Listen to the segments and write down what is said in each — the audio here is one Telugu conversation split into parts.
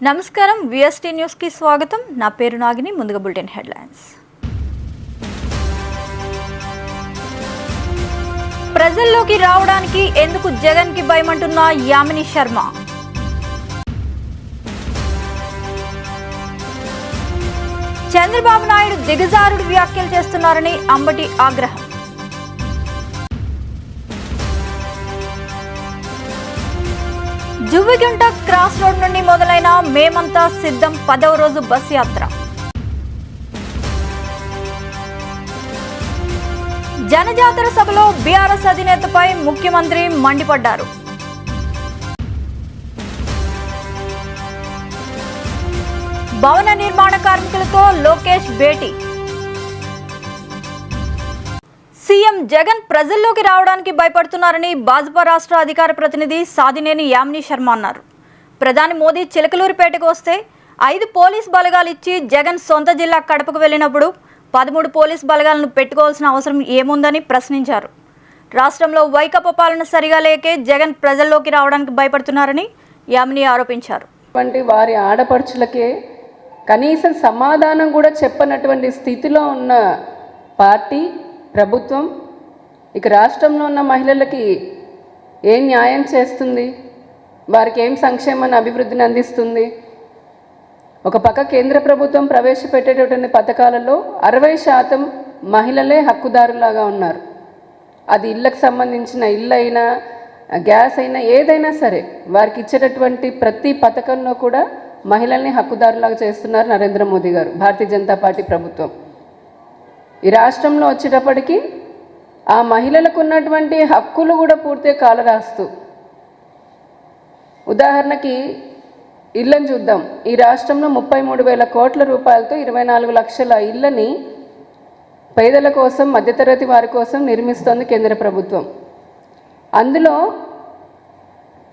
నమస్కారం విఎస్టీ న్యూస్ కి స్వాగతం. నా పేరు నాగిని. ముందుగా బులెటిన్ హెడ్లైన్స్. ప్రజల్లోకి రావడానికి ఎందుకు జగన్ కి భయమంటున్న యామిని శర్మ. చంద్రబాబు నాయుడు దిగజారుడు వ్యాఖ్యలు చేస్తున్నారని అంబటి ఆగ్రహం. జువ్విగుంట క్రాస్ రోడ్ నుండి మొదలైన మేమంతా సిద్ధం 10వ రోజు బస్ యాత్ర. జనజాతర సభలో బీఆర్ఎస్ అధినేతపై ముఖ్యమంత్రి మండిపడ్డారు. భవన నిర్మాణ కార్మికులతో లోకేష్ భేటీ. సీఎం జగన్ ప్రజల్లోకి రావడానికి భయపడుతున్నారని భాజపా రాష్ట్ర అధికార ప్రతినిధి సాదినేని యామిని శర్మ అన్నారు. ప్రధాని మోదీ చిలకలూరిపేటకు వస్తే 5 పోలీస్ బలగాలు ఇచ్చి జగన్ సొంత జిల్లా కడపకు వెళ్లినప్పుడు 13 పోలీస్ బలగాలను పెట్టుకోవాల్సిన అవసరం ఏముందని ప్రశ్నించారు. రాష్ట్రంలో వైకాపా పాలన సరిగా లేకే జగన్ ప్రజల్లోకి రావడానికి భయపడుతున్నారని యామిని ఆరోపించారు. వారి ఆడపడుచులకే కనీసం సమాధానం కూడా చెప్పనటువంటి స్థితిలో ఉన్న పార్టీ ప్రభుత్వం ఇక రాష్ట్రంలో ఉన్న మహిళలకి ఏం న్యాయం చేస్తుంది? వారికి ఏం సంక్షేమాన్ని అభివృద్ధిని అందిస్తుంది? ఒక పక్క కేంద్ర ప్రభుత్వం ప్రవేశపెట్టేటటువంటి పథకాలలో 60% మహిళలే హక్కుదారులాగా ఉన్నారు. అది ఇళ్ళకు సంబంధించిన ఇల్లు అయినా గ్యాస్ అయినా ఏదైనా సరే వారికి ఇచ్చేటటువంటి ప్రతి పథకంలో కూడా మహిళల్ని హక్కుదారులాగా చేస్తున్నారు నరేంద్ర మోదీ గారు, భారతీయ జనతా పార్టీ ప్రభుత్వం. ఈ రాష్ట్రంలో వచ్చేటప్పటికి ఆ మహిళలకు ఉన్నటువంటి హక్కులు కూడా పూర్తిగా కాలరాస్తూ, ఉదాహరణకి ఇళ్ళని చూద్దాం. ఈ రాష్ట్రంలో 33,000 కోట్ల రూపాయలతో 24 లక్షల ఇళ్ళని పేదల కోసం, మధ్యతరగతి వారి కోసం నిర్మిస్తోంది కేంద్ర ప్రభుత్వం. అందులో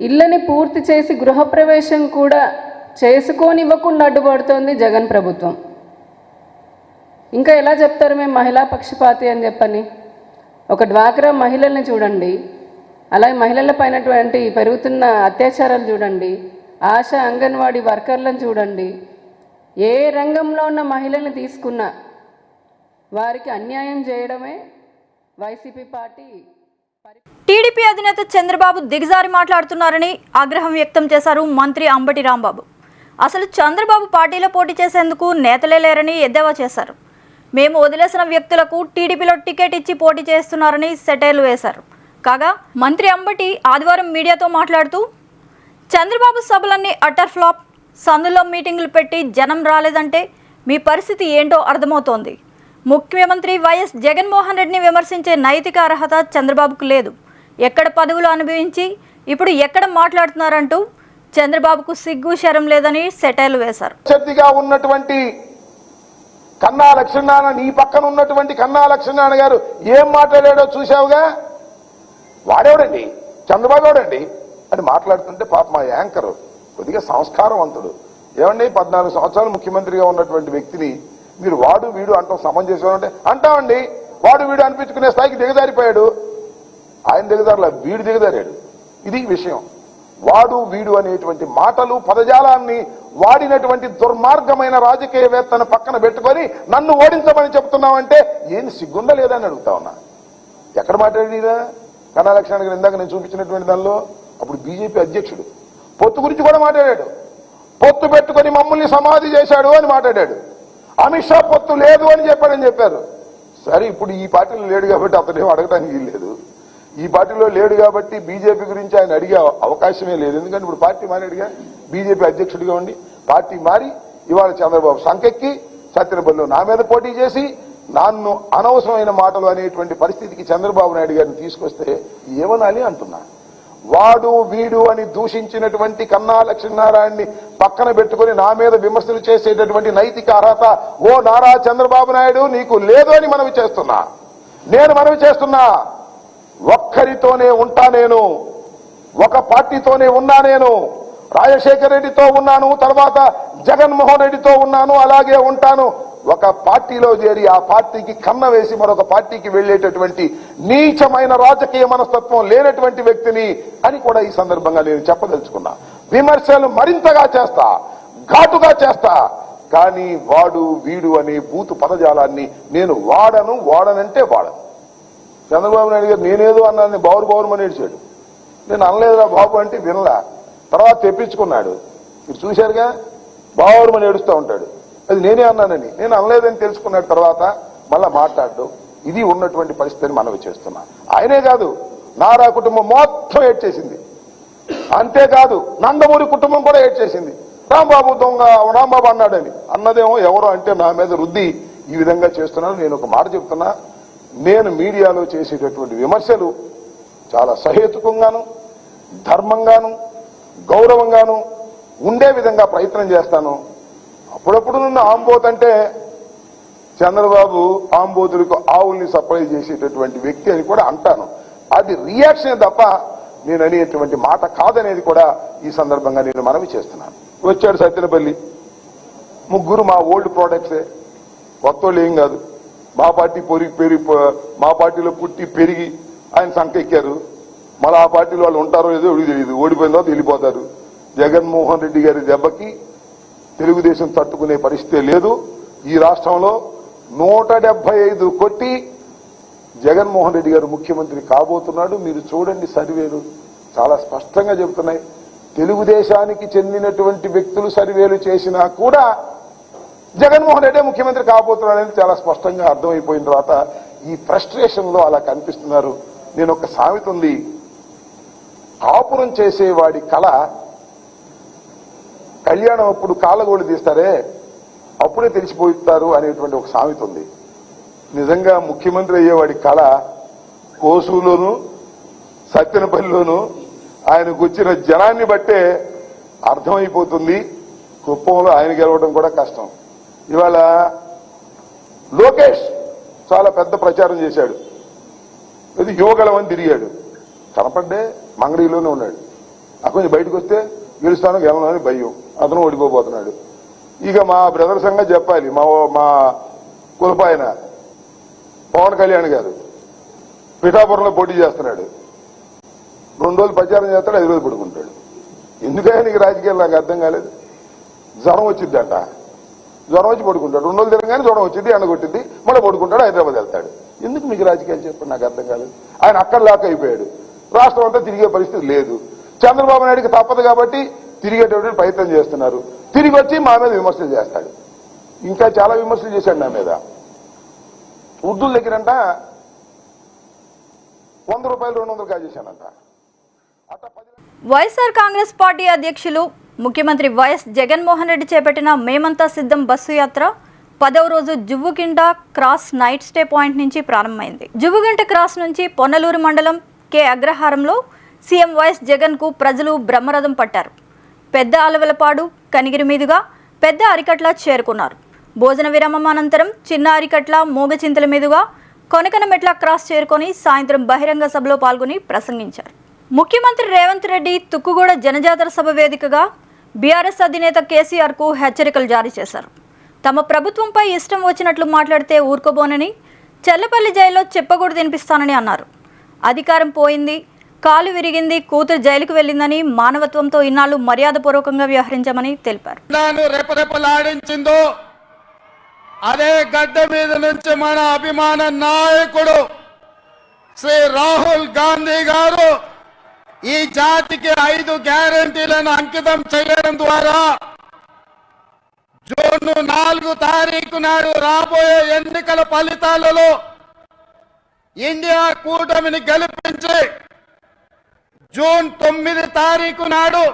ఇళ్ళని పూర్తి చేసి గృహప్రవేశం కూడా చేసుకోనివ్వకుండా అడ్డుపడుతోంది జగన్ ప్రభుత్వం. ఇంకా ఎలా చెప్తారు మేము మహిళా పక్షపాతి అని చెప్పని? ఒక డ్వాక్రా మహిళల్ని చూడండి, అలాగే మహిళల పైనటువంటి పెరుగుతున్న అత్యాచారాలు చూడండి, ఆశా అంగన్వాడీ వర్కర్లను చూడండి. ఏ రంగంలో ఉన్న మహిళల్ని తీసుకున్నా వారికి అన్యాయం చేయడమే వైసీపీ పార్టీ. టీడీపీ అధినేత చంద్రబాబు దిగజారి మాట్లాడుతున్నారని ఆగ్రహం వ్యక్తం చేశారు మంత్రి అంబటి రాంబాబు. అసలు చంద్రబాబు పార్టీలో పోటీ చేసేందుకు నేతలే లేరని ఎద్దేవా చేశారు. మేము వదిలేసిన వ్యక్తులకు టీడీపీలో టికెట్ ఇచ్చి పోటీ చేస్తున్నారని సెటైర్లు వేశారు. కాగా మంత్రి అంబటి ఆదివారం మీడియాతో మాట్లాడుతూ చంద్రబాబు సభలన్నీ అటర్ ఫ్లాప్, సందులో మీటింగులు పెట్టి జనం రాలేదంటే మీ పరిస్థితి ఏంటో అర్థమవుతోంది. ముఖ్యమంత్రి వైఎస్ జగన్మోహన్ రెడ్డిని విమర్శించే నైతిక అర్హత చంద్రబాబుకు లేదు. ఎక్కడ పదవులు అనుభవించి ఇప్పుడు ఎక్కడ మాట్లాడుతున్నారంటూ చంద్రబాబుకు సిగ్గు శరం లేదని సెటైర్లు వేశారు. ఉన్నటువంటి కన్నా లక్ష్మీనారాయణ, నీ పక్కన ఉన్నటువంటి కన్నా లక్ష్మీనారాయణ గారు ఏం మాట్లాడాడో చూసావుగా. వాడేవాడండి, చంద్రబాబు ఎవడండి అని మాట్లాడుతుంటే పాప మా యాంకర్ కొద్దిగా సంస్కారవంతుడు. ఏమండి 14 సంవత్సరాలు ముఖ్యమంత్రిగా ఉన్నటువంటి వ్యక్తిని మీరు వాడు వీడు అంటాం సమంజసం అంటే అంటామండి. వాడు వీడు అనిపించుకునే స్థాయికి దిగజారిపోయాడు. ఆయన దిగజారులా, వీడు దిగజారాడు. ఇది విషయం. వాడు వీడు అనేటువంటి మాటలు, పదజాలాన్ని వాడినటువంటి దుర్మార్గమైన రాజకీయవేత్తను పక్కన పెట్టుకొని నన్ను ఓడించమని చెప్తున్నామంటే ఏం సిగ్గుందా లేదా అని అడుగుతా ఉన్నా. ఎక్కడ మాట్లాడినా కన్నా లక్ష్మణ గారు ఇందాక నేను చూపించినటువంటి దానిలో అప్పుడు బీజేపీ అధ్యక్షుడు పొత్తు గురించి కూడా మాట్లాడాడు. పొత్తు పెట్టుకొని మమ్మల్ని సమాధి చేశాడు అని మాట్లాడాడు. అమిత్ షా పొత్తు లేదు అని చెప్పారు. సరే, ఇప్పుడు ఈ పార్టీలో లేడు కాబట్టి అతనేం అడగడానికి లేదు. ఈ పార్టీలో లేడు కాబట్టి బీజేపీ గురించి ఆయన అడిగే అవకాశమే లేదు. ఎందుకంటే ఇప్పుడు పార్టీ మారాడుగా, బీజేపీ అధ్యక్షుడిగా ఉండి పార్టీ మారి ఇవాళ చంద్రబాబు సంకెక్కి సత్యనపల్లిలో నా మీద పోటీ చేసి నన్ను అనవసరమైన మాటలు అనేటువంటి పరిస్థితికి చంద్రబాబు నాయుడు గారిని తీసుకొస్తే ఏమనాలి అంటున్నా. వాడు వీడు అని దూషించినటువంటి కన్నా లక్ష్మీనారాయణని పక్కన పెట్టుకుని నా మీద విమర్శలు చేసేటటువంటి నైతిక అర్హత ఓ నారా చంద్రబాబు నాయుడు నీకు లేదు అని మనవి చేస్తున్నా. ఒక్కరితోనే ఉంటా నేను, ఒక పార్టీతోనే ఉన్నా నేను. రాజశేఖర రెడ్డితో ఉన్నాను, తర్వాత జగన్మోహన్ రెడ్డితో ఉన్నాను, అలాగే ఉంటాను. ఒక పార్టీలో చేరి ఆ పార్టీకి కన్న వేసి మరొక పార్టీకి వెళ్లేటటువంటి నీచమైన రాజకీయ మనస్తత్వం లేనటువంటి వ్యక్తిని అని కూడా ఈ సందర్భంగా నేను చెప్పదలుచుకున్నా. విమర్శలు మరింతగా చేస్తా. ఘాటుగా చేస్తా. కానీ వాడు వీడు అనే బూతు పదజాలాన్ని నేను వాడనంటే వాడను. చంద్రబాబు నాయుడు గారు నేనేదో అన్నాను, బావురుమని ఏడ్చాడు. నేను అనలేదురా బాబు అంటే వినలా. తర్వాత తెప్పించుకున్నాడు. మీరు చూశారుగా, బావురుమని ఏడుస్తూ ఉంటాడు. అది నేనే అన్నానని, నేను అనలేదని తెలుసుకున్నాడు. తర్వాత మళ్ళా మాట్లాడడం. ఇది ఉన్నటువంటి పరిస్థితిని మనవి చేస్తున్నా. ఆయనే కాదు, నారా కుటుంబం మొత్తం ఏడ్చేసింది. అంతేకాదు నందమూరి కుటుంబం కూడా ఏడ్చేసింది. రాంబాబు దొంగ, రాంబాబు అన్నాడని. అన్నదేమో ఎవరో అంటే నా మీద రుద్ది ఈ విధంగా చేస్తున్నాను. నేను ఒక మాట చెప్తున్నా, నేను మీడియాలో చేసేటటువంటి విమర్శలు చాలా సహేతుకంగాను, ధర్మంగాను, గౌరవంగాను ఉండే విధంగా ప్రయత్నం చేస్తాను. అప్పుడప్పుడు నన్ను ఆంబోతంటే చంద్రబాబు ఆంబోతులకు ఆవుల్ని సప్లై చేసేటటువంటి వ్యక్తి అని కూడా అంటాను. అది రియాక్షన్ తప్ప నేను అనేటువంటి మాట కాదనేది కూడా ఈ సందర్భంగా నేను మనవి చేస్తున్నాను. వచ్చాడు సత్యనపల్లి, ముగ్గురు మా ఓల్డ్ ప్రోడక్ట్సే, కొత్త వాళ్ళు ఏం కాదు. మా పార్టీ మా పార్టీలో పుట్టి పెరిగి ఆయన సంకెక్కారు. మళ్ళీ ఆ పార్టీలో వాళ్ళు ఉంటారో లేదో ఎవరికి తెలియదు. ఓడిపోయిన తర్వాత వెళ్ళిపోతారు. జగన్మోహన్ రెడ్డి గారి దెబ్బకి తెలుగుదేశం తట్టుకునే పరిస్థితి లేదు. ఈ రాష్ట్రంలో 175 కొట్టి జగన్మోహన్ రెడ్డి గారు ముఖ్యమంత్రి కాబోతున్నాడు. మీరు చూడండి, సర్వేలు చాలా స్పష్టంగా చెబుతున్నాయి. తెలుగుదేశానికి చెందినటువంటి వ్యక్తులు సర్వేలు చేసినా కూడా జగన్మోహన్ రెడ్డి ముఖ్యమంత్రి కాబోతున్నాడని చాలా స్పష్టంగా అర్థమైపోయిన తర్వాత ఈ ఫ్రస్ట్రేషన్ లో అలా కనిపిస్తున్నారు. నేను ఒక సామెత ఉంది, కాపురం చేసేవాడి కళ కళ్యాణం అప్పుడు కాళ్ళగోళ్ళు తీస్తారే అప్పుడే తెలిసిపోతారు అనేటువంటి ఒక సామెత ఉంది. నిజంగా ముఖ్యమంత్రి అయ్యేవాడి కళ కోసూలోను సత్తెనపల్లిలోను ఆయనకు వచ్చిన జనాన్ని బట్టే అర్థమైపోతుంది. కుప్పంలో ఆయన గెలవడం కూడా కష్టం. ఇవాళ లోకేష్ చాలా పెద్ద ప్రచారం చేశాడు. ఇది యువగలం అని తిరిగాడు. కనపడ్డే మంగళగిరిలోనే ఉన్నాడు. అక్కడ కొంచెం బయటకు వస్తే గెలుస్తాను గెలవను అని భయం. అతను ఓడిపోబోతున్నాడు. ఇక మా బ్రదర్ సంగతి చెప్పాలి. మా కులపాయన పవన్ కళ్యాణ్ గారు పిఠాపురంలో పోటీ చేస్తున్నాడు. 2 రోజులు ప్రచారం చేస్తాడు, 5 రోజులు పడుకుంటాడు. ఎందుకైనా నీకు రాజకీయాలు నాకు అర్థం కాలేదు. జ్వరం వచ్చిందంట, జ్వరం వచ్చి పడుకుంటాడు. 2 రోజులు తిరగగానే జ్వరం వచ్చింది, ఎండగొట్టింది, మళ్ళీ పడుకుంటాడు, హైదరాబాద్ వెళ్తాడు. ఎందుకు మీకు రాజకీయాలు చెప్పండి, నాకు అర్థం కాలేదు. ఆయన అక్కడ లాక్ అయిపోయాడు. రాష్ట్రం అంతా తిరిగే పరిస్థితి లేదు. చంద్రబాబు నాయుడికి తప్పదు కాబట్టి తిరిగేటటువంటి ప్రయత్నం చేస్తున్నారు. తిరిగి వచ్చి మా మీద విమర్శలు చేస్తాడు. ఇంకా చాలా విమర్శలు చేశాడు నా మీద. ఉర్దూల దగ్గరంట 100 రూపాయలు 200 కాజేశానంట. అట్లా 10 వైఎస్ఆర్ కాంగ్రెస్ పార్టీ అధ్యక్షులు ముఖ్యమంత్రి వైఎస్ జగన్మోహన్ రెడ్డి చేపట్టిన మేమంతా సిద్ధం బస్సు యాత్ర 10వ రోజు జువ్వుగింట క్రాస్ నైట్ స్టే పాయింట్ నుంచి ప్రారంభమైంది. జువ్వుగింట క్రాస్ నుంచి పొన్నలూరు మండలం కె అగ్రహారంలో సీఎం వైఎస్ జగన్కు ప్రజలు బ్రహ్మరథం పట్టారు. పెద్ద అలవలపాడు కనిగిరి మీదుగా పెద్ద అరికట్ల చేరుకున్నారు. భోజన విరామం అనంతరం చిన్న అరికట్ల మోగచింతల మీదుగా కొనకనమెట్ల క్రాస్ చేరుకొని సాయంత్రం బహిరంగ సభలో పాల్గొని ప్రసంగించారు. ముఖ్యమంత్రి రేవంత్ రెడ్డి తుక్కుగూడ జనజాతర సభ వేదికగా బీఆర్ఎస్ అధినేత కేసీఆర్కు హెచ్చరికలు జారీ చేశారు. తమ ప్రభుత్వంపై ఇష్టం వచ్చినట్లు మాట్లాడితే ఊరుకోబోనని, చెల్లపల్లి జైల్లో చెప్పకూడదు తినిపిస్తానని అన్నారు. అధికారం పోయింది, కాలు విరిగింది, కూతురు జైలుకు వెళ్లిందని, మానవత్వంతో ఇన్నాళ్లు మర్యాదపూర్వకంగా వ్యవహరించామని తెలిపారు. రెపరెపలాడించిందో అదే గడ్డ మీద నుంచి మన అభిమాన నాయకుడు శ్రీ రాహుల్ గాంధీ గారు ఈ జాతికి 5 గ్యారెంటీలను అంకితం చేయడం ద్వారా జూన్ 4 తారీఖు నాడు రాబోయే ఎన్నికల ఫలితాలలో ఇండియా కూటమిని గెలిపించి జూన్ 9 తారీఖు నాడు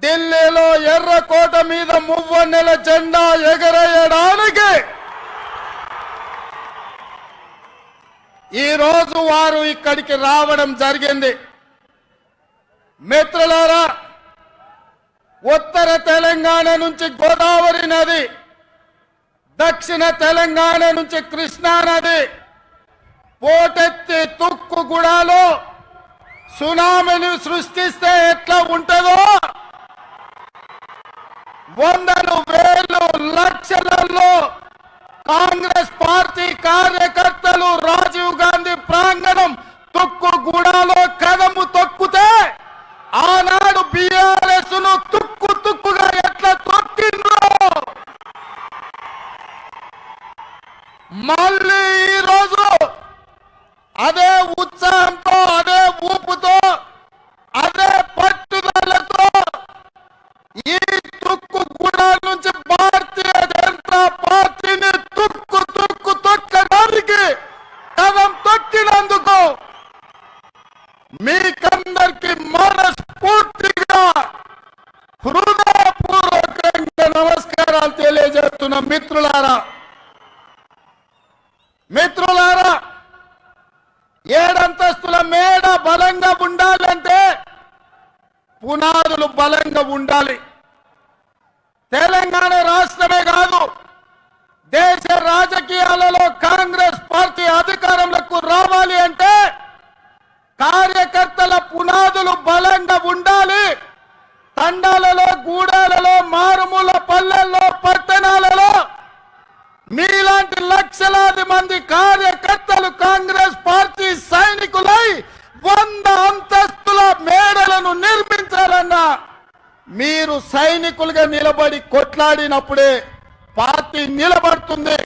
ఢిల్లీలో ఎర్రకోట మీద మువ్వన్నెల జెండా ఎగరేయడానికి ఈ రోజు వారు ఇక్కడికి రావడం జరిగింది. మిత్రులారా, ఉత్తర తెలంగాణ నుంచి గోదావరి నది, దక్షిణ తెలంగాణ నుంచి కృష్ణా నది పోటెత్తి తుక్కుగూడలో సునామీని సృష్టిస్తే ఎట్లా ఉంటుందో వందలు వేలు లక్షలలో కాంగ్రెస్ పార్టీ కార్యకర్తలు రాజీవ్ గాంధీ ప్రాంగణం తుక్కుగూడలో కదము తొక్కితే ఆనాడు బీఆర్ఎస్ ను తుక్కుగా ఎట్లా మళ్ళీ ఈరోజు అదే ఉత్సాహంతో, అదే ఊపుతో, అదే పట్టుదలతో ఈ తుక్కుగూడ నుంచి భారతీయ జనతా పార్టీని తొక్కడానికి కదం తొక్కినందుకు మీకందరికి మనస్ఫూర్తిగా హృదయపూర్వకంగా నమస్కారాలు తెలియజేస్తున్న మిత్రులారా, 7 అంతస్తుల మేడ బలంగా ఉండాలంటే పునాదులు బలంగా ఉండాలి. తెలంగాణ రాష్ట్రమే కాదు, దేశ రాజకీయాలలో కాంగ్రెస్ పార్టీ అధికారంలోకి రావాలి అంటే కార్యకర్తల పునాదులు బలంగా ఉండాలి. తండాలలో, గూడాలలో, మారుమూల పల్లెల్లో, పట్టణాలలో మీలాంటి లక్షలాది మంది కార్యకర్తలు కాంగ్రెస్ పార్టీ సైనికులై 100 అంతస్తుల మేడలను నిర్మించాలన్నా మీరు సైనికులుగా నిలబడి కొట్లాడినప్పుడే పార్టీ నిలబడుతుంది.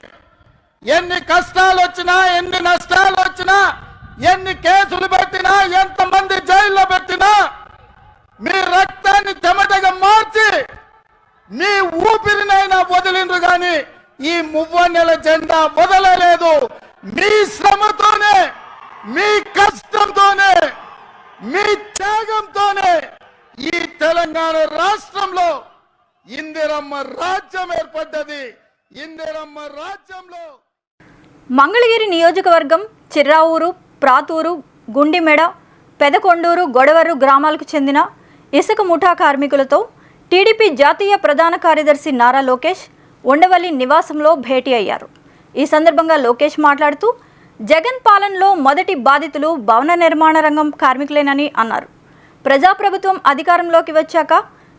ఎన్ని కష్టాలు వచ్చినా, ఎన్ని నష్టాలు వచ్చినా, ఎన్ని కేసులు పెట్టినా, ఎంతమంది జైల్లో పెట్టినా మీ రక్తాన్ని చెమటగా మార్చి మీ ఊపిరినైనా వదిలిండ్రు గాని ఈ మువ్వన్నెల జెండా వదలలేదు. మీ శ్రమతోనే, మీ కష్టంతోనే, మీ త్యాగంతోనే ఈ తెలంగాణ రాష్ట్రంలో ఇందిరమ్మ రాజ్యం ఏర్పడ్డది. ఇందిరమ్మ రాజ్యంలో మంగళగిరి నియోజకవర్గం చిర్రావూరు, ప్రాతూరు, గుండిమెడ, పెదకొండూరు, గొడవరు గ్రామాలకు చెందిన ఇసుక ముఠా కార్మికులతో టీడీపీ జాతీయ ప్రధాన కార్యదర్శి నారా లోకేష్ ఉండవల్లి నివాసంలో భేటీ అయ్యారు. ఈ సందర్భంగా లోకేష్ మాట్లాడుతూ జగన్ పాలనలో మొదటి బాధితులు భవన నిర్మాణ రంగం కార్మికులేనని అన్నారు. ప్రజాప్రభుత్వం అధికారంలోకి వచ్చాక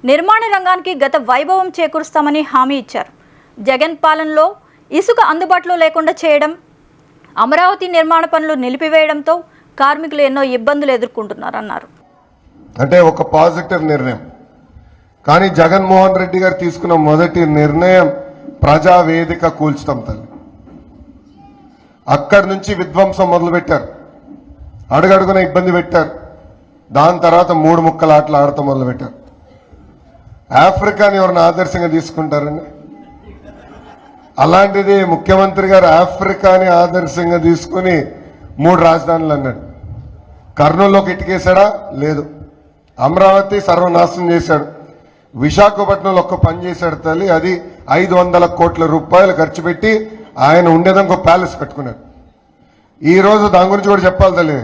నిర్మాణ రంగానికి గత వైభవం చేకూరుస్తామని హామీ ఇచ్చారు. జగన్ పాలనలో ఇసుక అందుబాటులో లేకుండా చేయడం, అమరావతి నిర్మాణ పనులు నిలిపివేయడంతో కార్మికులు ఎన్నో ఇబ్బందులు ఎదుర్కొంటున్నారన్నారు. అంటే ఒక పాజిటివ్ నిర్ణయం. కానీ జగన్మోహన్ రెడ్డి గారు తీసుకున్న మొదటి నిర్ణయం ప్రజావేదిక కూల్చడం తల్లి. అక్కడి నుంచి విధ్వంసం మొదలుపెట్టారు, అడుగడుగున ఇబ్బంది పెట్టారు. దాని తర్వాత 3 ముక్కల ఆటలు ఆడటం మొదలుపెట్టారు. ఆఫ్రికాని ఎవరిని ఆదర్శంగా తీసుకుంటారండి? అలాంటిది ముఖ్యమంత్రి గారు ఆఫ్రికాని ఆదర్శంగా తీసుకుని 3 రాజధానులు అన్నాడు. కర్నూలులోకి ఇటుకేశాడా? లేదు. అమరావతి సర్వనాశనం చేశాడు. విశాఖపట్నంలో ఒక్క పని చేశాడు తల్లి. అది 500 కోట్ల రూపాయలు ఖర్చు పెట్టి ఆయన ఉండేదానికి ఒక ప్యాలెస్ కట్టుకున్నాడు. ఈ రోజు దాని గురించి కూడా చెప్పాలి తల్లి.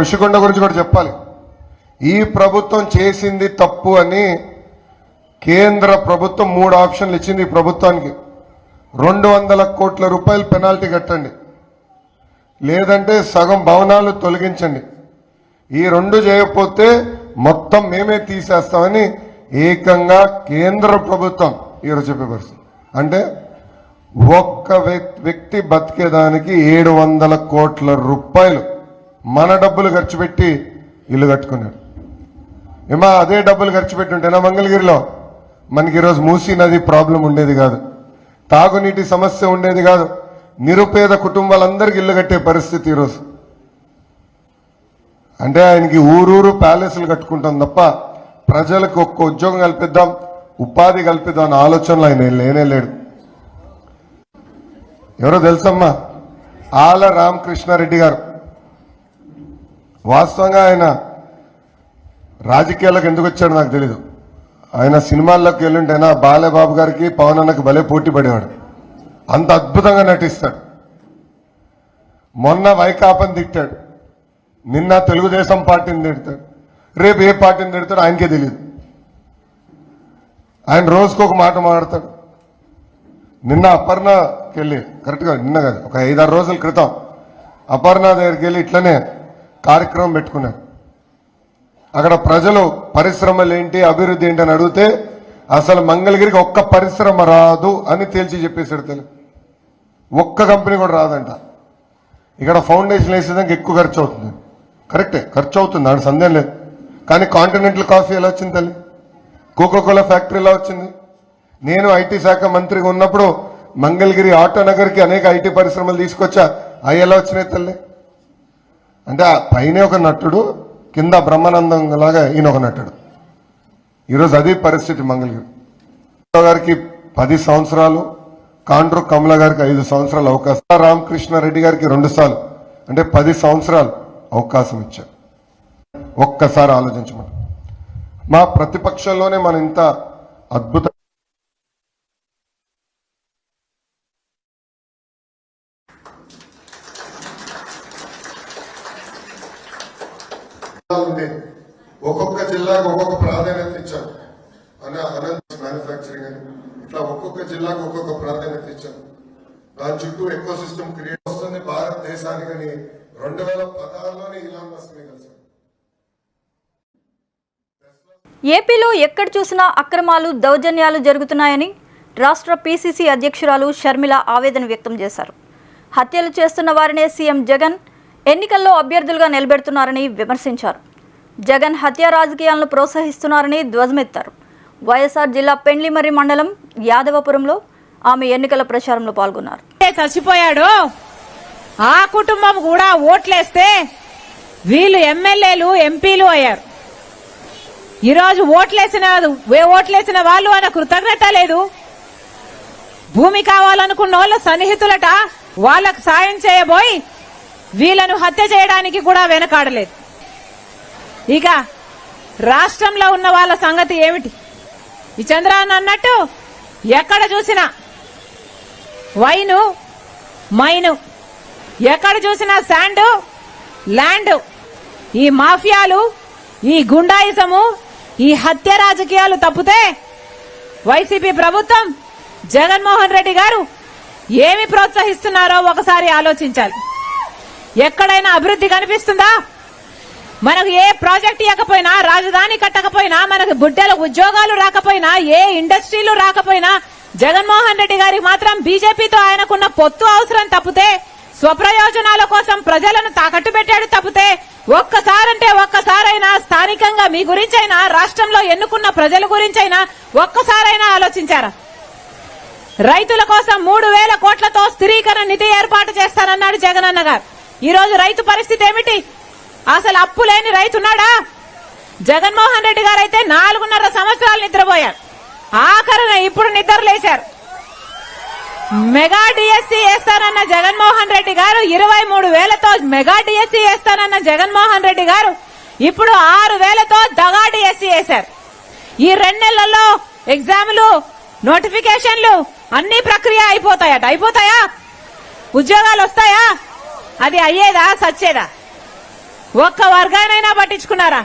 ఋషికొండ గురించి కూడా చెప్పాలి. ఈ ప్రభుత్వం చేసింది తప్పు అని కేంద్ర ప్రభుత్వం 3 ఆప్షన్లు ఇచ్చింది. ఈ ప్రభుత్వానికి 200 కోట్ల రూపాయలు పెనాల్టీ కట్టండి, లేదంటే సగం భవనాలు తొలగించండి. ఈ 2 చేయకపోతే మొత్తం మేమే తీసేస్తామని ఏకంగా కేంద్ర ప్రభుత్వం ఈరోజు చెప్పే పరిస్థితి. అంటే ఒక్క వ్యక్తి బతికేదానికి 700 కోట్ల రూపాయలు మన డబ్బులు ఖర్చు పెట్టి ఇల్లు కట్టుకున్నాడు. ఏమా అదే డబ్బులు ఖర్చు పెట్టి ఉంటేనా మంగళగిరిలో మనకి ఈరోజు మూసీ నది ప్రాబ్లం ఉండేది కాదు, తాగునీటి సమస్య ఉండేది కాదు, నిరుపేద కుటుంబాలందరికీ ఇల్లు కట్టే పరిస్థితి ఈరోజు. అంటే ఆయనకి ఊరూరు ప్యాలెస్లు కట్టుకుంటాం తప్ప ప్రజలకు ఒక్క ఉద్యోగం కల్పిద్దాం, ఉపాధి కల్పిద్దాం అన్న ఆలోచనలు ఆయన లేనే లేడు. ఎవరో తెలుసమ్మా? ఆల రామకృష్ణారెడ్డి గారు. వాస్తవంగా ఆయన రాజకీయాలకు ఎందుకు వచ్చాడు నాకు తెలీదు. ఆయన సినిమాల్లోకి వెళ్ళుంటేనా బాలబాబు గారికి పవన్ అన్నకి భలే పోటీ పడేవాడు. అంత అద్భుతంగా నటిస్తాడు. మొన్న వైకాపాని తిట్టాడు, నిన్న తెలుగుదేశం పార్టీని తిడతాడు, రేపు ఏ పార్టీని తిడతాడు ఆయనకే తెలియదు. ఆయన రోజుకు ఒక మాట మాట్లాడతాడు. నిన్న అపర్ణకి వెళ్ళి, కరెక్ట్గా నిన్న కాదు ఒక 5-6 రోజుల క్రితం అపర్ణ దగ్గరికి వెళ్ళి ఇట్లనే కార్యక్రమం పెట్టుకున్నారు. అక్కడ ప్రజలు పరిశ్రమలు ఏంటి, అభివృద్ధి ఏంటి అని అడిగితే అసలు మంగళగిరికి ఒక్క పరిశ్రమ రాదు అని తేల్చి చెప్పేశాడు. తెలుగు ఒక్క కంపెనీ కూడా రాదంట. ఇక్కడ ఫౌండేషన్ వేసేదానికి ఎక్కువ ఖర్చు అవుతుంది. కరెక్టే, ఖర్చు అవుతుంది, దాని సందేహం లేదు. కానీ కాంటినెంటల్ కాఫీ ఎలా వచ్చింది తల్లి? కోకోకోలా ఫ్యాక్టరీ ఎలా వచ్చింది? నేను ఐటీ శాఖ మంత్రిగా ఉన్నప్పుడు మంగళగిరి ఆటో నగర్కి అనేక ఐటీ పరిశ్రమలు తీసుకొచ్చా అవి ఎలా వచ్చినాయి తల్లి? అంటే ఆ పైన ఒక నటుడు, కింద బ్రహ్మానందం లాగా ఈయన ఒక నటుడు. ఈరోజు అది పరిస్థితి. మంగళగిరి గారికి 10 సంవత్సరాలు, కాండ్రు కమల గారికి 5 సంవత్సరాలు అవకాశం, రామకృష్ణారెడ్డి గారికి 2 సార్లు, అంటే 10 సంవత్సరాలు అవకాశం ఇచ్చారు. ఒక్కసారి ఆలోచించమని. మా ప్రతిపక్షంలోనే మనం ఇంత అద్భుత ఒక్కొక్క జిల్లాకు ఒక్కొక్క ప్రాధాన్యత ఇచ్చాం. అనంత్ మ్యానుఫ్యాక్చరింగ్ అని ఇట్లా ఒక్కొక్క జిల్లాకు ఒక్కొక్క ప్రాధాన్యత ఇచ్చాం. దాని చుట్టూ ఎకో సిస్టమ్ క్రియేట్ వస్తుంది భారతదేశానికి అని 2016లోనే ఇలాన్ మస్క్ కలిసాం. ఏపీలో ఎక్కడ చూసినా అక్రమాలు, దౌర్జన్యాలు జరుగుతున్నాయని రాష్ట్ర పీసీసీ అధ్యక్షురాలు షర్మిల ఆవేదన వ్యక్తం చేశారు. హత్యలు చేస్తున్న వారినే సీఎం జగన్ ఎన్నికల్లో అభ్యర్థులుగా నిలబెడుతున్నారని విమర్శించారు. జగన్ హత్య రాజకీయాలను ప్రోత్సహిస్తున్నారని ధ్వజమెత్తారు. వైఎస్ఆర్ జిల్లా పెండ్లిమర్రి మండలం యాదవపురంలో ఆమె ఎన్నికల ప్రచారంలో పాల్గొన్నారు. చచ్చిపోయాడు ఆ కుటుంబం కూడా ఓట్లేస్తే వీళ్ళు ఎమ్మెల్యేలు, ఎంపీలు అయ్యారు. ఈరోజు ఓట్లేసిన వాళ్ళు అన్న కృతజ్ఞత లేదు. భూమి కావాలనుకున్న వాళ్ళ సన్నిహితులట వాళ్ళకు సాయం చేయబోయి వీళ్ళను హత్య చేయడానికి కూడా వెనకాడలేదు. ఇక రాష్ట్రంలో ఉన్న వాళ్ళ సంగతి ఏమిటి? ఈ చంద్రబాబు అన్నట్టు ఎక్కడ చూసినా వైను, మైను, ఎక్కడ చూసినా శాండ్, ల్యాండ్, ఈ మాఫియాలు, ఈ గుండాయిజము, ఈ హత్య రాజకీయాలు తప్పితే వైసీపీ ప్రభుత్వం, జగన్మోహన్ రెడ్డి గారు ఏమి ప్రోత్సహిస్తున్నారో ఒకసారి ఆలోచించాలి. ఎక్కడైనా అభివృద్ధి కనిపిస్తుందా? మనకు ఏ ప్రాజెక్ట్ ఇవ్వకపోయినా, రాజధాని కట్టకపోయినా, మనకు బుడ్డల ఉద్యోగాలు రాకపోయినా, ఏ ఇండస్ట్రీలు రాకపోయినా, జగన్మోహన్ రెడ్డి గారికి మాత్రం బీజేపీతో ఆయనకున్న పొత్తు అవసరం తప్పితే, స్వప్రయోజనాల కోసం ప్రజలను తాకట్టు పెట్టాడు తప్పితే, ఒక్కసారైనా స్థానికంగా మీ గురించైనా, రాష్ట్రంలో ఎన్నుకున్న ప్రజల గురించైనా ఒక్కసారైనా ఆలోచించారా? రైతుల కోసం 3,000 కోట్లతో స్థిరీకరణ నిధి ఏర్పాటు చేస్తానన్నాడు జగనన్న గారు. ఈ రోజు రైతు పరిస్థితి ఏమిటి? అసలు అప్పు లేని రైతున్నాడా? జగన్మోహన్ రెడ్డి గారు అయితే 4.5 సంవత్సరాలు నిద్రపోయారు. ఆఖరున ఇప్పుడు నిద్రలేశారు. మెగా డిఎస్సీ వేస్తానన్న జగన్మోహన్ రెడ్డి గారు 23,000తో మెగా డిఎస్సీ వేస్తానన్న జగన్మోహన్ రెడ్డి గారు ఇప్పుడు 6,000తో దగా డిఎస్సీ వేశారు. ఈ 2 నెలల్లో ఎగ్జామ్లు, నోటిఫికేషన్లు అన్ని ప్రక్రియ అయిపోతాయా? ఉద్యోగాలు వస్తాయా? అది అయ్యేదా, సచ్చేదా? ఒక్క వర్గానైనా పట్టించుకున్నారా?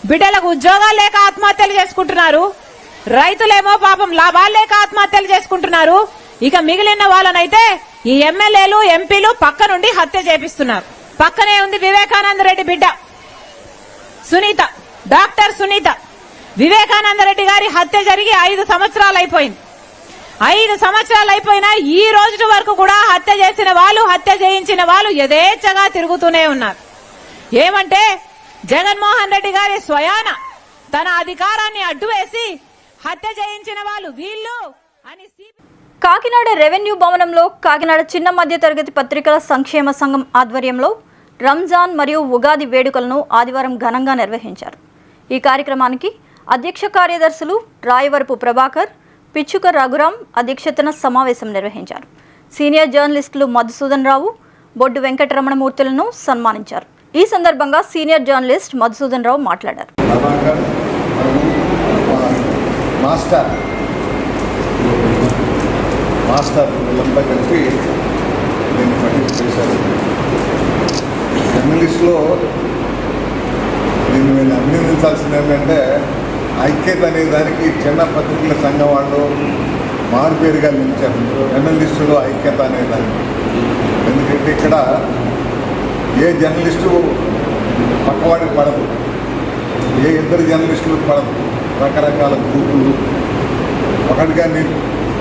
బిడ్డలకు ఉద్యోగాలు లేక ఆత్మహత్యలు చేసుకుంటున్నారు. రైతులేమో పాపం లాభాలు లేక ఆత్మహత్యలు చేసుకుంటున్నారు. ఇక మిగిలిన వాళ్ళనైతే ఈ ఎమ్మెల్యేలు, ఎంపీలు పక్క నుండి హత్య చేపిస్తున్నారు. పక్కనే ఉంది వివేకానంద రెడ్డి బిడ్డ సునీత, డాక్టర్ సునీత. వివేకానంద రెడ్డి గారి హత్య జరిగి 5 సంవత్సరాలు అయిపోయింది. 5 సంవత్సరాలు అయిపోయినా ఈ రోజు వరకు కూడా హత్య చేసిన వాళ్ళు, హత్య చేయించిన వాళ్ళు యథేచ్ఛగా తిరుగుతూనే ఉన్నారు. ఏమంటే జగన్మోహన్ రెడ్డి గారి స్వయాన తన అధికారాన్ని అడ్డువేసి హత్య చేయించిన వాళ్ళు వీళ్ళు అని. కాకినాడ రెవెన్యూ భవనంలో కాకినాడ చిన్న మధ్య తరగతి పత్రికల సంక్షేమ సంఘం ఆధ్వర్యంలో రంజాన్ మరియు ఉగాది వేడుకలను ఆదివారం ఘనంగా నిర్వహించారు. ఈ కార్యక్రమానికి అధ్యక్ష కార్యదర్శులు రాయవరపు ప్రభాకర్, పిచ్చుక రఘురాం అధ్యక్షతన సమావేశం నిర్వహించారు. సీనియర్ జర్నలిస్టులు మధుసూదన్ రావు, బొడ్డు వెంకటరమణమూర్తులను సన్మానించారు. ఈ సందర్భంగా సీనియర్ జర్నలిస్ట్ మధుసూదన్ రావు మాట్లాడారు. మాస్టర్ వీళ్ళంతా కలిపి నేను పట్టించి చేశాను. జర్నలిస్టులో నేను అభినందించాల్సింది ఏంటంటే ఐక్యత అనే దానికి చిన్న పత్రికల సంఘం వాళ్ళు మారుపేరుగా నిలిచారు. జర్నలిస్టులు ఐక్యత అనే దానికి. ఎందుకంటే ఇక్కడ ఏ జర్నలిస్టు పక్కవాడికి పడదు, ఏ 2 జర్నలిస్టులకు పడదు. రకరకాల గ్రూపులు ఒకటిగా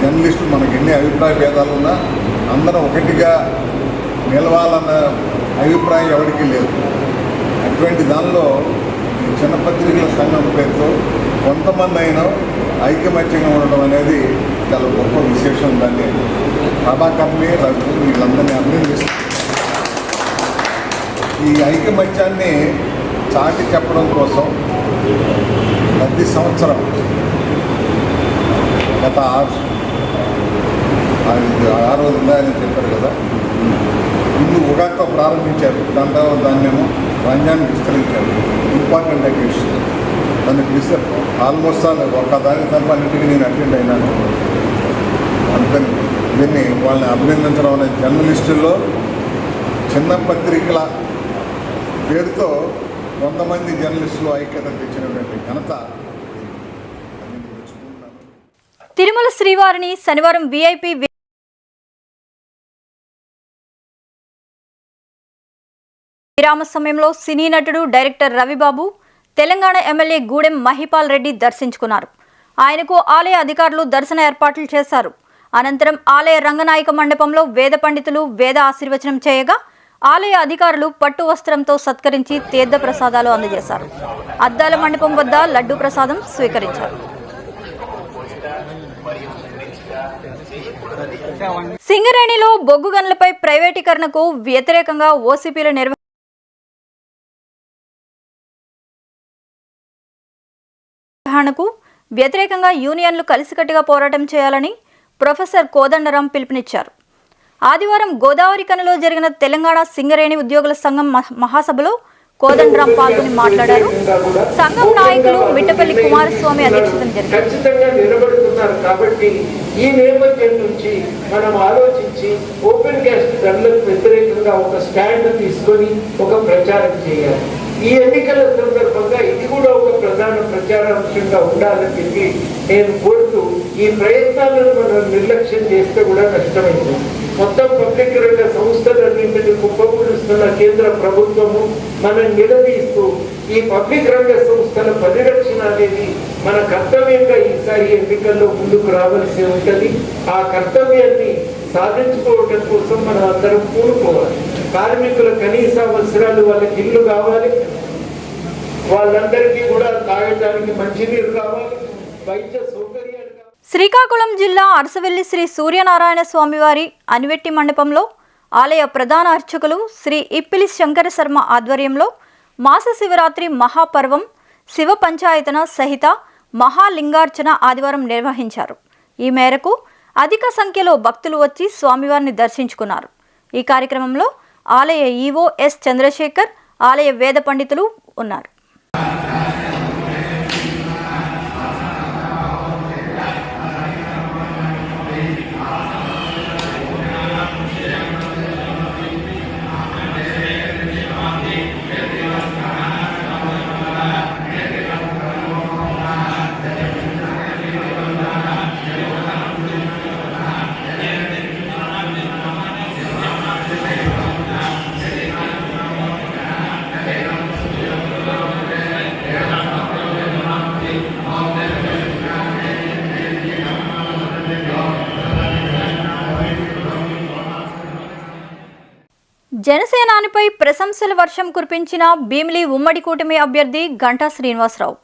జర్నలిస్టు మనకి ఎన్ని అభిప్రాయ భేదాలు ఉన్నా అందరం ఒకటిగా నిలవాలన్న అభిప్రాయం ఎవరికీ లేదు. అటువంటి దానిలో చిన్న పత్రికల సంఘం పేరుతో కొంతమంది అయినా ఐకమత్యంగా ఉండడం అనేది చాలా గొప్ప విశేషం. దాన్ని ప్రభాకర్ని రఘు వీళ్ళందరినీ అభినందిస్తున్నాను. ఈ ఐకమత్యాన్ని చాటి చెప్పడం కోసం ప్రతి సంవత్సరం గత 6 రోజులు ఉన్నాయని చెప్పారు కదా, ముందు ఉగాదితో ప్రారంభించారు, దాన్నేమో రంజాన్ విస్తరించారు. ఇంపార్టెంట్ అకేషన్ దాన్ని పిలిచారు. ఆల్మోస్ట్ ఒక దానికి తప్ప అన్నింటికి నేను అటెండ్ అయినాను. అందుకని దీన్ని వాళ్ళని అభినందించడం అనే జర్నలిస్టుల్లో చిన్న పత్రికల పేరుతో కొంతమంది జర్నలిస్టులు ఐక్యత తెచ్చినటువంటి ఘనత తిరుమల శ్రీవారిని శనివారం వీఐపీ విరామ సమయంలో సినీ నటుడు డైరెక్టర్ రవిబాబు తెలంగాణ ఎమ్మెల్యే గూడెం మహిపాల్ రెడ్డి దర్శించుకున్నారు. ఆయనకు ఆలయ అధికారులు దర్శన ఏర్పాట్లు చేశారు. అనంతరం ఆలయ రంగనాయక మండపంలో వేద పండితులు వేద ఆశీర్వచనం చేయగా ఆలయ అధికారులు పట్టు వస్త్రంతో సత్కరించి తీర్థ ప్రసాదాలు అందజేశారు. అద్దాల మండపం వద్ద లడ్డూ ప్రసాదం స్వీకరించారు. సింగరేణిలో బొగ్గు గనులపై ప్రైవేటీకరణకు వ్యతిరేకంగా ఓసీపీల నిర్వహణకు వ్యతిరేకంగా యూనియన్లు కలిసికట్టుగా పోరాటం చేయాలని ప్రొఫెసర్ కోదండరాం పిలుపునిచ్చారు. ఆదివారం గోదావరి కనిలో జరిగిన తెలంగాణ సింగరేణి ఉద్యోగుల సంఘం మహాసభలో కోదండరాం పాల్గొని మాట్లాడారు. సంఘం నాయకులు మిట్టపల్లి కుమారస్వామి అధ్యక్షతన ఖచ్చితంగా నిలబడుతున్నారు. కాబట్టి ఈ నేపథ్యం నుంచి మనం ఆలోచించి ఓపెన్ క్యాస్ట్ గనులకు వ్యతిరేకంగా ఒక స్టాండ్ తీసుకొని ఒక ప్రచారం చేయాలి. ఈ ఎన్నికల సందర్భంగా ఇది కూడా ఒక ప్రధాన ప్రచారాంశంగా ఉండాలని చెప్పి నేను కోరుతూ, ఈ ప్రయత్నాలను మనం నిర్లక్ష్యం చేస్తే కూడా కష్టమైంది. మొత్తం పబ్లిక్ రంగ సంస్థలన్నింటినీ కుప్పకూలుస్తున్న కేంద్ర ప్రభుత్వము మనం నిలదీస్తూ ఈ పబ్లిక్ రంగ సంస్థల పరిరక్షణ అనేది మన కర్తవ్యంగా ఈసారి ఎన్నికల్లో ముందుకు రావాల్సి ఉంటుంది. ఆ కర్తవ్యాన్ని సాధించుకోవటం కోసం మనం అందరం కూడుకోవాలి. కార్మికుల కనీస అవసరాలు, వాళ్ళకి ఇల్లు కావాలి, వాళ్ళందరికీ కూడా తాగడానికి మంచినీరు కావాలి, వైద్య సౌకర్యాలు. శ్రీకాకుళం జిల్లా అరసవెల్లి శ్రీ సూర్యనారాయణ స్వామివారి అనివెట్టి మండపంలో ఆలయ ప్రధాన అర్చకులు శ్రీ ఇప్పిలి శంకర శర్మ ఆధ్వర్యంలో మాస శివరాత్రి మహాపర్వం శివ పంచాయతన సహిత మహాలింగార్చన ఆదివారం నిర్వహించారు. ఈ మేరకు అధిక సంఖ్యలో భక్తులు వచ్చి స్వామివారిని దర్శించుకున్నారు. ఈ కార్యక్రమంలో ఆలయ ఈవో ఎస్ చంద్రశేఖర్, ఆలయ వేద పండితులు ఉన్నారు. జనసేనానిపై ప్రశంసల వర్షం కురిపించిన భీమిలి ఉమ్మడి కూటమి అభ్యర్థి గంటా శ్రీనివాసరావు.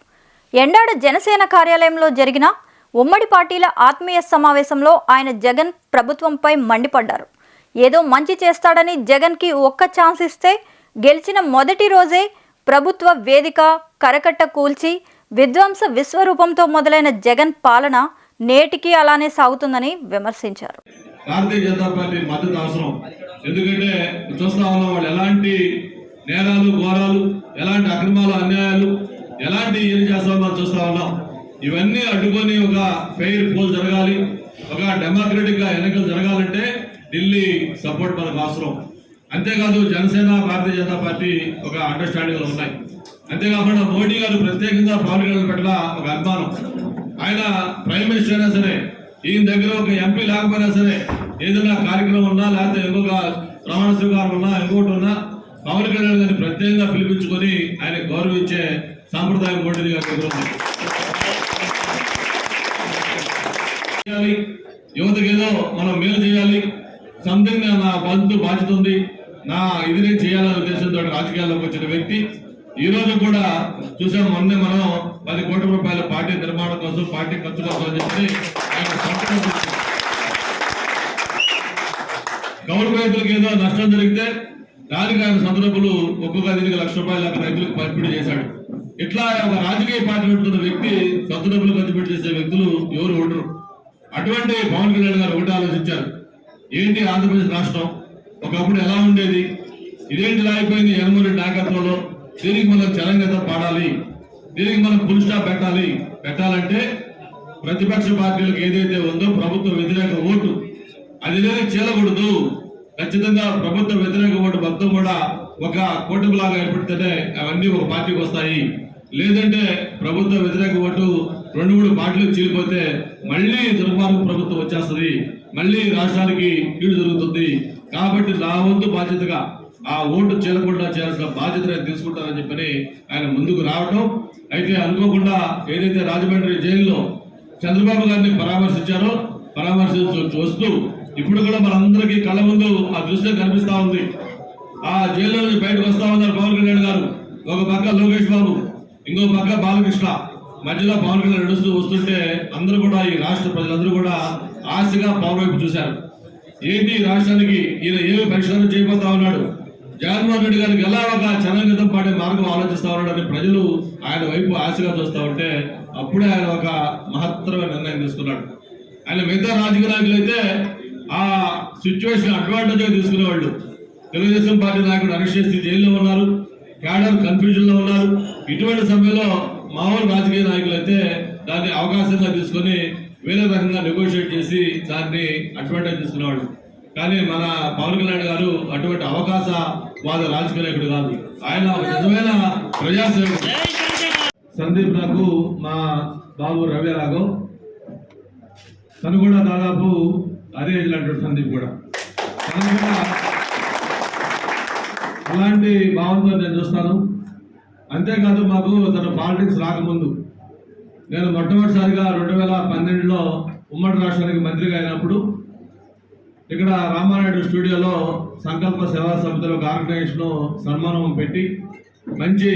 ఎండాడ జనసేన కార్యాలయంలో జరిగిన ఉమ్మడి పార్టీల ఆత్మీయ సమావేశంలో ఆయన జగన్ ప్రభుత్వంపై మండిపడ్డారు. ఏదో మంచి చేస్తాడని జగన్కి ఒక్క ఛాన్స్ ఇస్తే గెలిచిన మొదటి రోజే ప్రభుత్వ వేదిక కరకట్ట కూల్చి విధ్వంస విశ్వరూపంతో మొదలైన జగన్ పాలన నేటికి అలానే సాగుతుందని విమర్శించారు. భారతీయ జనతా పార్టీ మద్దతు అవసరం. ఎందుకంటే చూస్తా ఉన్నాం, వాళ్ళు ఎలాంటి నేరాలు ఘోరాలు, ఎలాంటి అక్రమాలు అన్యాయాలు, ఎలాంటి ఏం చేస్తా ఉన్నాం చూస్తా ఉన్నాం. ఇవన్నీ అడ్డుకొని ఒక ఫెయిర్ పోల్ జరగాలి, ఒక డెమోక్రటిక్ గా ఎన్నికలు జరగాలంటే ఢిల్లీ సపోర్ట్ మనకు అవసరం. అంతేకాదు జనసేన భారతీయ జనతా పార్టీ ఒక అండర్స్టాండింగ్ లో ఉన్నాయి. అంతేకాకుండా మోడీ గారు ప్రత్యేకంగా పవన్ కళ్యాణ్ పట్ల ఒక అభిమానం. ఆయన ప్రైమ్ మినిస్టర్ అయినా సరే, ఈయన దగ్గర ఒక ఎంపీ లేకపోయినా సరే, ఏదైనా కార్యక్రమం ఉన్నా లేకపోతే ఇంకొక ప్రమాణ స్వీకారం ఉన్నా ఇంకోటి ఉన్నా పవన్ కళ్యాణ్ గారిని ప్రత్యేకంగా పిలిపించుకొని ఆయన గౌరవించే సాంప్రదాయం మోడీ గారి దగ్గర ఉంది. యువతకి ఏదో మనం మేలు చేయాలి, సంథింగ్ నా వంతు బాధ్యత ఉంది, నా ఇది నేను చేయాలనే ఉద్దేశంతో రాజకీయాల్లోకి వచ్చిన వ్యక్తి. ఈ రోజు కూడా చూసాం, మొన్నే మనం 10 కోట్ల రూపాయల పార్టీ నిర్మాణం కోసం, పార్టీ ఖర్చు కోసం అని చెప్పి ఆయన కౌలు రైతులకు ఏదో నష్టం జరిగితే దానికి ఆయన సొంత డబ్బులు ఒక్కొక్క దీనికి ₹1,00,000 అక్కడ రైతులకు పంపిణీ చేశాడు. ఇట్లా ఒక రాజకీయ పార్టీ ఉంటున్న వ్యక్తి సొంత డబ్బులు ఖర్చు పెట్టి చేసే వ్యక్తులు ఎవరు ఉండరు. అటువంటి పవన్ కళ్యాణ్ గారు ఒకటి ఆలోచించారు, ఏంటి ఆంధ్రప్రదేశ్ రాష్ట్రం ఒకప్పుడు ఎలా ఉండేది, ఇదేంటి ఇలా అయిపోయింది జగన్మోహన్ రెడ్డి నాయకత్వంలో, దీనికి మనం చలంగతం పాడాలి, దీనికి మనం ఫుల్ స్టాప్ పెట్టాలంటే ప్రతిపక్ష పార్టీలకు ఏదైతే ఉందో ప్రభుత్వ వ్యతిరేక ఓటు అది అనేది చీలకూడదు. ఖచ్చితంగా ప్రభుత్వ వ్యతిరేక ఓటు మొత్తం కూడా ఒక కూటమిలాగా ఏర్పడితేనే అవన్నీ ఒక పార్టీకి వస్తాయి. లేదంటే ప్రభుత్వ వ్యతిరేక ఓటు 2-3 పార్టీలకు చీలిపోతే మళ్ళీ దుర్మార్గ ప్రభుత్వం వచ్చేస్తుంది, మళ్ళీ రాష్ట్రానికి కీడు జరుగుతుంది. కాబట్టి నా వంతు బాధ్యతగా ఆ ఓటు చీలకుండా చేయాల్సిన బాధ్యత నేను తీసుకుంటానని చెప్పని ఆయన ముందుకు రావటం. అయితే అనుకోకుండా ఏదైతే రాజమండ్రి జైల్లో చంద్రబాబు గారిని పరామర్శించు వస్తూ ఇప్పుడు కూడా మనందరికీ కళ్ళ ముందు ఆ దృశ్యం కనిపిస్తా ఉంది. ఆ జైల్లో నుంచి బయటకు వస్తా ఉన్నారు పవన్ కళ్యాణ్ గారు. ఒక పక్క లోకేష్ బాబు, ఇంకో పక్క బాలకృష్ణ, మధ్యలో పవన్ కళ్యాణ్ నడుస్తూ వస్తుంటే అందరూ కూడా ఈ రాష్ట్ర ప్రజలందరూ కూడా ఆశగా పవన్ వైపు చూశారు. ఏంటి రాష్ట్రానికి ఈయన ఏమి పరిష్కారం చేయబోతా ఉన్నాడు, జగన్మోహన్ రెడ్డి గారికి ఎలా ఒక చలంగతం పాడే మార్గం ఆలోచిస్తా ఉన్నాడని ప్రజలు ఆయన వైపు ఆశగా చూస్తా ఉంటే అప్పుడే ఆయన ఒక మహత్తరమైన నిర్ణయం తీసుకున్నాడు. ఆయన మిగతా రాజకీయ నాయకులు అయితే ఆ సిచ్యువేషన్ అడ్వాంటేజ్ గా తీసుకునేవాళ్ళు. తెలుగుదేశం పార్టీ నాయకుడు అరెస్ట్ చేసి జైల్లో ఉన్నారు, క్యాడర్ కన్ఫ్యూజన్ లో ఉన్నారు. ఇటువంటి సమయంలో మామూలు రాజకీయ నాయకులు అయితే దాన్ని అవకాశంగా తీసుకొని వేరే రకంగా నెగోషియేట్ చేసి దాన్ని అడ్వాంటేజ్ తీసుకునేవాళ్ళు. కానీ మన పవన్ కళ్యాణ్ గారు అటువంటి అవకాశవాద రాజకీయ నాయకుడు కాదు, ఆయన నిజమైన ప్రజాసేవకుడు. సందీప్ నాకు మా బాబు రవి రాఘవ్, తను కూడా దాదాపు అదే ఏజ్ లాంటి సందీప్ కూడా, తను కూడా అలాంటి భావంతో నేను చూస్తాను. అంతేకాదు మాకు తన పాలిటిక్స్ రాకముందు నేను మొట్టమొదటిసారిగా 2012లో ఉమ్మడి రాష్ట్రానికి మంత్రిగా అయినప్పుడు ఇక్కడ రామానాయుడు స్టూడియోలో సంకల్ప సేవా సమితిలో ఒక ఆర్గనైజేషన్ సన్మానం పెట్టి మంచి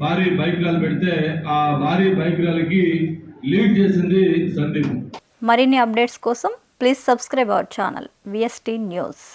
భారీ బైక్ ర్యాలీ పెడితే ఆ భారీ బైక్ ర్యాలీకి లీడ్ చేసింది సందీప్. మరిన్ని అప్డేట్స్ కోసం please subscribe our channel VST news.